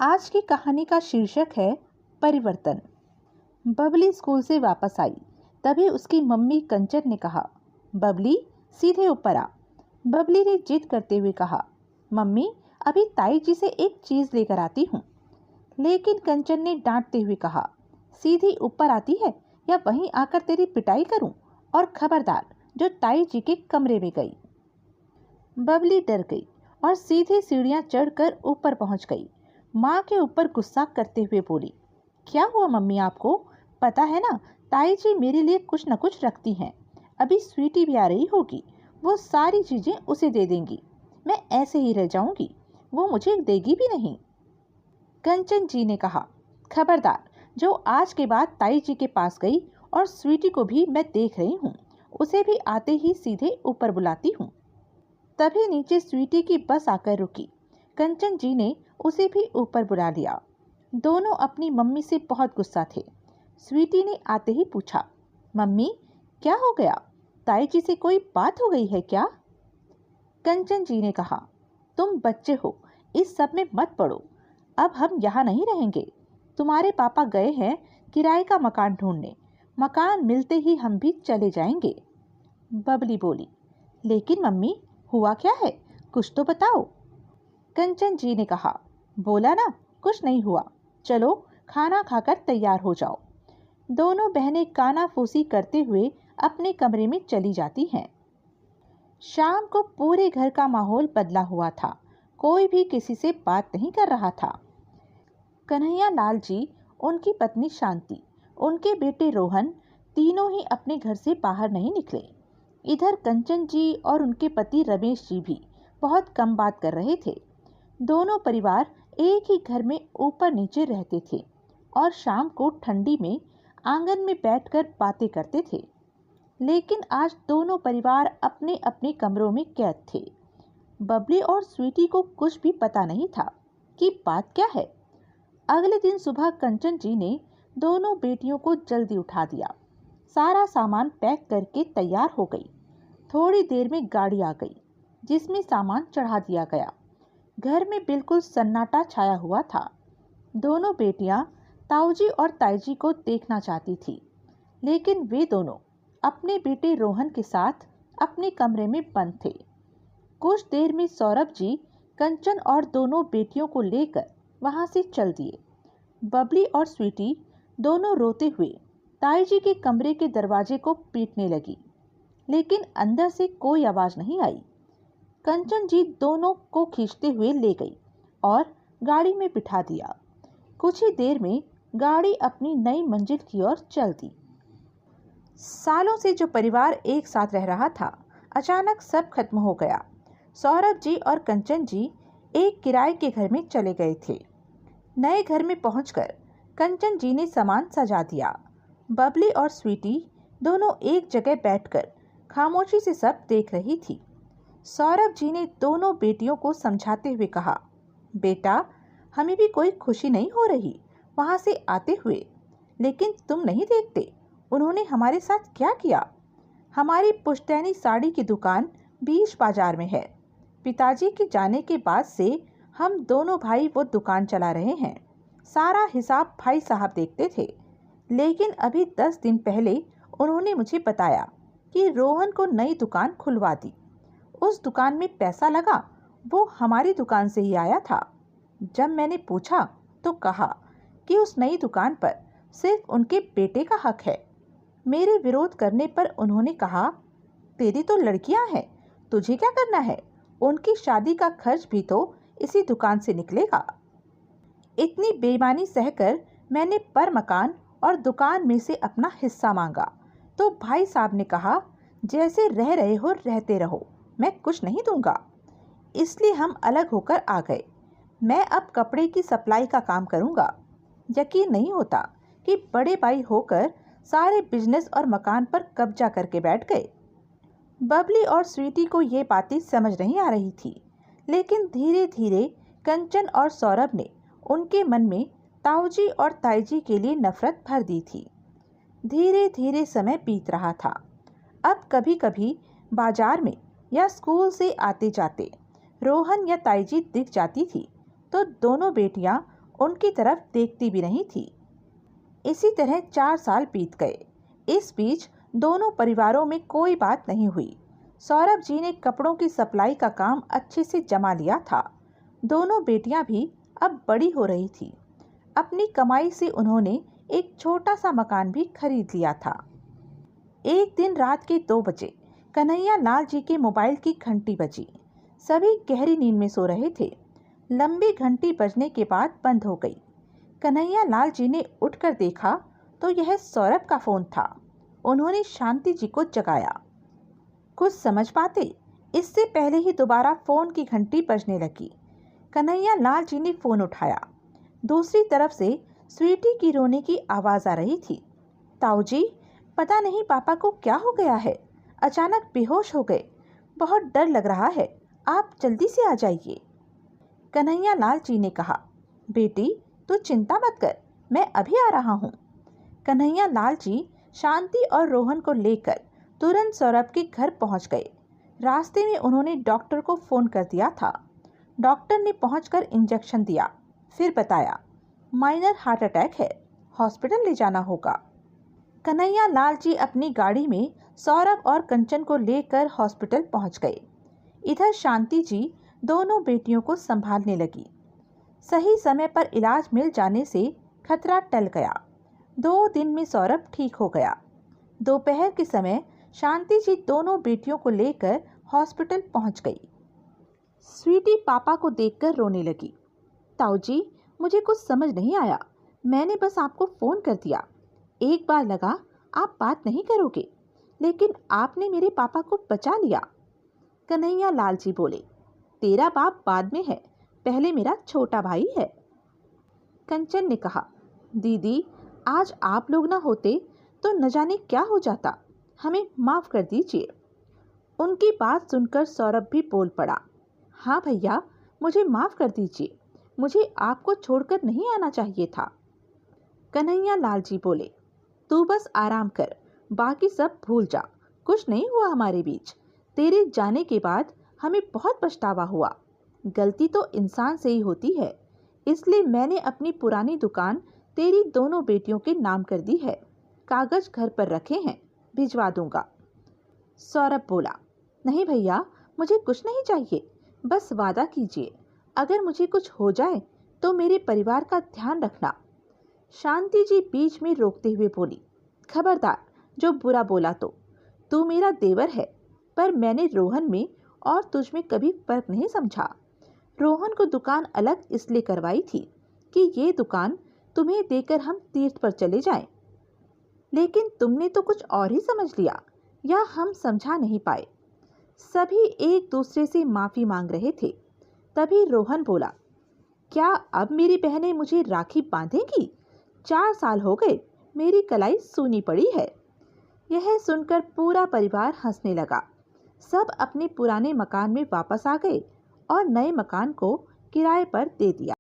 आज की कहानी का शीर्षक है परिवर्तन। बबली स्कूल से वापस आई तभी उसकी मम्मी कंचन ने कहा, बबली सीधे ऊपर आ। बबली ने जिद करते हुए कहा, मम्मी अभी ताई जी से एक चीज लेकर आती हूँ। लेकिन कंचन ने डांटते हुए कहा, सीधी ऊपर आती है या वहीं आकर तेरी पिटाई करूं, और खबरदार जो ताई जी के कमरे में गई। बबली डर गई और सीधे सीढ़ियां चढ़कर ऊपर पहुंच गई। माँ के ऊपर गुस्सा करते हुए बोली, क्या हुआ मम्मी आपको? पता है ना, ताई जी मेरे लिए कुछ न कुछ रखती हैं। अभी स्वीटी भी आ रही होगी, वो सारी चीजें उसे दे देंगी। मैं ऐसे ही रह जाऊंगी, वो मुझे देगी भी नहीं। कंचन जी ने कहा, खबरदार जो आज के बाद ताई जी के पास गई, और स्वीटी को भी मैं देख रही हूँ, उसे भी आते ही सीधे ऊपर बुलाती हूँ। तभी नीचे स्वीटी की बस आकर रुकी। कंचन जी ने उसे भी ऊपर बुला लिया। दोनों अपनी मम्मी से बहुत गुस्सा थे। स्वीटी ने आते ही पूछा, मम्मी क्या हो गया? ताई जी से कोई बात हो गई है क्या? कंचन जी ने कहा, तुम बच्चे हो, इस सब में मत पड़ो। अब हम यहाँ नहीं रहेंगे। तुम्हारे पापा गए हैं किराए का मकान ढूंढने। मकान मिलते ही हम भी चले जाएंगे। बबली बोली, लेकिन मम्मी हुआ क्या है, कुछ तो बताओ। कंचन जी ने कहा, बोला ना कुछ नहीं हुआ, चलो खाना खाकर तैयार हो जाओ। दोनों बहनें कानाफूसी करते हुए अपने कमरे में चली जाती हैं। शाम को पूरे घर का माहौल बदला हुआ था। कोई भी किसी से बात नहीं कर रहा था। कन्हैया लाल जी, उनकी पत्नी शांति, उनके बेटे रोहन, तीनों ही अपने घर से बाहर नहीं निकले। इधर कंचन जी और उनके पति रमेश जी भी बहुत कम बात कर रहे थे। दोनों परिवार एक ही घर में ऊपर नीचे रहते थे और शाम को ठंडी में आंगन में बैठकर बातें करते थे। लेकिन आज दोनों परिवार अपने अपने कमरों में कैद थे। बबली और स्वीटी को कुछ भी पता नहीं था कि बात क्या है। अगले दिन सुबह कंचन जी ने दोनों बेटियों को जल्दी उठा दिया। सारा सामान पैक करके तैयार हो गई। थोड़ी देर में गाड़ी आ गई जिसमें सामान चढ़ा दिया गया। घर में बिल्कुल सन्नाटा छाया हुआ था। दोनों बेटियां ताऊजी और ताईजी को देखना चाहती थी, लेकिन वे दोनों अपने बेटे रोहन के साथ अपने कमरे में बंद थे। कुछ देर में सौरभ जी कंचन और दोनों बेटियों को लेकर वहां से चल दिए। बबली और स्वीटी दोनों रोते हुए ताईजी के कमरे के दरवाजे को पीटने लगी, लेकिन अंदर से कोई आवाज नहीं आई। कंचन जी दोनों को खींचते हुए ले गई और गाड़ी में बिठा दिया। कुछ ही देर में गाड़ी अपनी नई मंजिल की ओर चल दी। सालों से जो परिवार एक साथ रह रहा था, अचानक सब खत्म हो गया। सौरभ जी और कंचन जी एक किराए के घर में चले गए थे। नए घर में पहुंचकर कंचन जी ने सामान सजा दिया। बबली और स्वीटी दोनों एक जगह बैठकर खामोशी से सब देख रही थी। सौरभ जी ने दोनों बेटियों को समझाते हुए कहा, बेटा हमें भी कोई खुशी नहीं हो रही वहां से आते हुए, लेकिन तुम नहीं देखते उन्होंने हमारे साथ क्या किया। हमारी पुश्तैनी साड़ी की दुकान बीच बाजार में है। पिताजी के जाने के बाद से हम दोनों भाई वो दुकान चला रहे हैं। सारा हिसाब भाई साहब देखते थे, लेकिन अभी 10 दिन पहले उन्होंने मुझे बताया कि रोहन को नई दुकान खुलवा दी। उस दुकान में पैसा लगा वो हमारी दुकान से ही आया था। जब मैंने पूछा तो कहा कि उस नई दुकान पर सिर्फ उनके बेटे का हक है। मेरे विरोध करने पर उन्होंने कहा, तेरी तो लड़कियां हैं, तुझे क्या करना है, उनकी शादी का खर्च भी तो इसी दुकान से निकलेगा। इतनी बेईमानी सहकर मैंने पर मकान और दुकान में से अपना हिस्सा मांगा तो भाई साहब ने कहा, जैसे रह रहे हो रहते रहो, मैं कुछ नहीं दूंगा। इसलिए हम अलग होकर आ गए। मैं अब कपड़े की सप्लाई का काम करूंगा। यकीन नहीं होता कि बड़े भाई होकर सारे बिजनेस और मकान पर कब्जा करके बैठ गए। बबली और स्वीटी को ये बातें समझ नहीं आ रही थी, लेकिन धीरे धीरे कंचन और सौरभ ने उनके मन में ताऊजी और ताईजी के लिए नफरत भर दी थी। धीरे धीरे समय बीत रहा था। अब कभी कभी बाजार में या स्कूल से आते जाते रोहन या ताईजी दिख जाती थी तो दोनों बेटियां उनकी तरफ देखती भी नहीं थी। इसी तरह 4 साल बीत गए। इस बीच दोनों परिवारों में कोई बात नहीं हुई। सौरभ जी ने कपड़ों की सप्लाई का काम अच्छे से जमा लिया था। दोनों बेटियां भी अब बड़ी हो रही थी। अपनी कमाई से उन्होंने एक छोटा सा मकान भी खरीद लिया था। एक दिन रात के 2 बजे कन्हैया लाल जी के मोबाइल की घंटी बजी। सभी गहरी नींद में सो रहे थे। लंबी घंटी बजने के बाद बंद हो गई। कन्हैया लाल जी ने उठकर देखा तो यह सौरभ का फोन था। उन्होंने शांति जी को जगाया। कुछ समझ पाते, इससे पहले ही दोबारा फोन की घंटी बजने लगी। कन्हैया लाल जी ने फोन उठाया। दूसरी तरफ से स्वीटी की रोने की आवाज आ रही थी। ताऊ जी, पता नहीं पापा को क्या हो गया है, अचानक बेहोश हो गए, बहुत डर लग रहा है, आप जल्दी से आ जाइए। कन्हैया लाल जी ने कहा, बेटी तू चिंता मत कर, मैं अभी आ रहा हूँ। कन्हैया लाल जी शांति और रोहन को लेकर तुरंत सौरभ के घर पहुँच गए। रास्ते में उन्होंने डॉक्टर को फ़ोन कर दिया था। डॉक्टर ने पहुंचकर इंजेक्शन दिया, फिर बताया माइनर हार्ट अटैक है, हॉस्पिटल ले जाना होगा। कन्हैया लाल जी अपनी गाड़ी में सौरभ और कंचन को लेकर हॉस्पिटल पहुंच गए। इधर शांति जी दोनों बेटियों को संभालने लगी। सही समय पर इलाज मिल जाने से खतरा टल गया। 2 दिन में सौरभ ठीक हो गया। दोपहर के समय शांति जी दोनों बेटियों को लेकर हॉस्पिटल पहुंच गई। स्वीटी पापा को देखकर रोने लगी। ताऊ जी, मुझे कुछ समझ नहीं आया, मैंने बस आपको फ़ोन कर दिया। एक बार लगा आप बात नहीं करोगे, लेकिन आपने मेरे पापा को बचा लिया। कन्हैया लाल जी बोले, तेरा बाप बाद में है, पहले मेरा छोटा भाई है। कंचन ने कहा, दीदी आज आप लोग ना होते तो न जाने क्या हो जाता, हमें माफ़ कर दीजिए। उनकी बात सुनकर सौरभ भी बोल पड़ा, हाँ भैया, मुझे माफ़ कर दीजिए, मुझे आपको छोड़कर नहीं आना चाहिए था। कन्हैया लाल जी बोले, तू बस आराम कर, बाकी सब भूल जा, कुछ नहीं हुआ हमारे बीच। तेरे जाने के बाद हमें बहुत पछतावा हुआ। गलती तो इंसान से ही होती है, इसलिए मैंने अपनी पुरानी दुकान तेरी दोनों बेटियों के नाम कर दी है। कागज घर पर रखे हैं, भिजवा दूंगा। सौरभ बोला, नहीं भैया, मुझे कुछ नहीं चाहिए, बस वादा कीजिए अगर मुझे कुछ हो जाए तो मेरे परिवार का ध्यान रखना। शांति जी बीच में रोकते हुए बोली, खबरदार, जो बुरा बोला तो, तू मेरा देवर है, पर मैंने रोहन में और तुझ में कभी फर्क नहीं समझा। रोहन को दुकान अलग इसलिए करवाई थी कि ये दुकान तुम्हें देकर हम तीर्थ पर चले जाएं। लेकिन तुमने तो कुछ और ही समझ लिया, या हम समझा नहीं पाए। सभी एक दूसरे से माफ़ी मांग रहे थे। तभी रोहन बोला, क्या अब मेरी बहनें मुझे राखी बांधेंगी? 4 साल हो गए, मेरी कलाई सूनी पड़ी है। यह सुनकर पूरा परिवार हंसने लगा। सब अपने पुराने मकान में वापस आ गए और नए मकान को किराए पर दे दिया।